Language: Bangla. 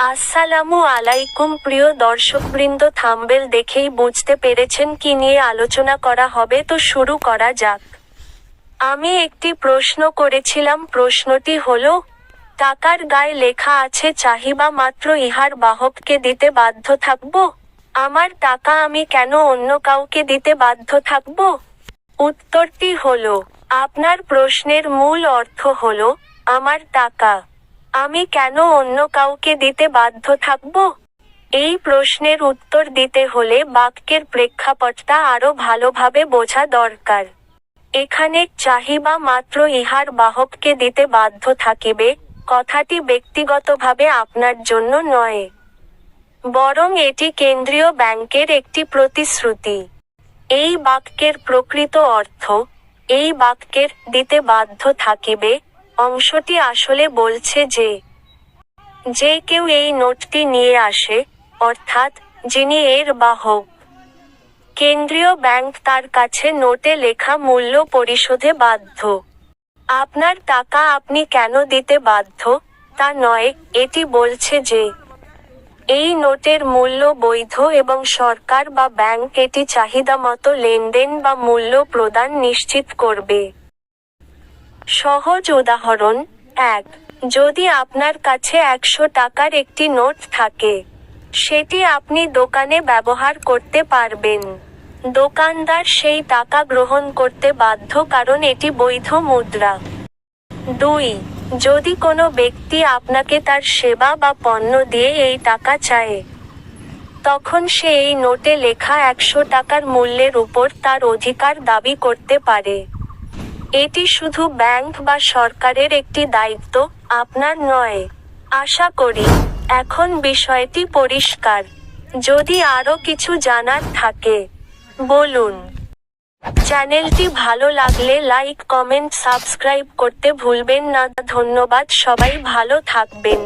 আসসালামু আলাইকুম প্রিয় দর্শকবৃন্দ, থাম্বনেল দেখেই বুঝতে পেরেছেন কি নিয়ে আলোচনা করা হবে, তো শুরু করা যাক। আমি একটি প্রশ্ন করেছিলাম, প্রশ্নটি হলো, টাকার গায়ে লেখা আছে চাহিবা মাত্র ইহার বাহককে দিতে বাধ্য থাকব। আমার টাকা আমি কেন অন্য কাউকে দিতে বাধ্য থাকব? উত্তরটি হলো, আপনার প্রশ্নের মূল অর্থ হলো, আমার টাকা আমি কেন অন্য কাউকে দিতে বাধ্য থাকব? এই প্রশ্নের উত্তর দিতে হলে বাক্যের প্রেক্ষাপটটা আরো ভালোভাবে বোঝা দরকার। এখানে চাহিবা মাত্র ইহার বাহককে দিতে বাধ্য থাকিবে কথাটি ব্যক্তিগতভাবে আপনার জন্য নয়, বরং এটি কেন্দ্রীয় ব্যাংকের একটি প্রতিশ্রুতি। এই বাক্যের প্রকৃত অর্থ, এই বাক্যের দিতে বাধ্য থাকিবে অংশটি আসলে বলছে যে কেউ এই নোটটি নিয়ে আসে, অর্থাৎ যিনি এর বাহক, কেন্দ্রীয় ব্যাংক তার কাছে নোটে লেখা মূল্য পরিশোধে বাধ্য। আপনার টাকা আপনি কেন দিতে বাধ্য তা নয়, এটি বলছে যে এই নোটের মূল্য বৈধ এবং সরকার বা ব্যাংক এটি চাহিদামতো লেনদেন বা মূল্য প্রদান নিশ্চিত করবে। সহজ উদাহরণ 1, যদি আপনার কাছে 100 টাকার একটি নোট থাকে, সেটি আপনি দোকানে ব্যবহার করতে পারবেন। দোকানদার সেই টাকা গ্রহণ করতে বাধ্য কারণ এটি বৈধ মুদ্রা। 2, যদি কোনো ব্যক্তি আপনাকে তার সেবা বা পণ্য দিয়ে এই টাকা চায়, তখন সে এই নোটে লেখা 100 টাকার মূল্যের উপর তার অধিকার দাবি করতে পারে। এটি শুধু ব্যাংক বা সরকারের একটি দায়িত্ব, আপনার নয়। আশা করি এখন বিষয়টি পরিষ্কার। যদি আরো কিছু জানার থাকে বলুন। চ্যানেলটি ভালো লাগলে লাইক, কমেন্ট, সাবস্ক্রাইব করতে ভুলবেন না। ধন্যবাদ, সবাই ভালো থাকবেন।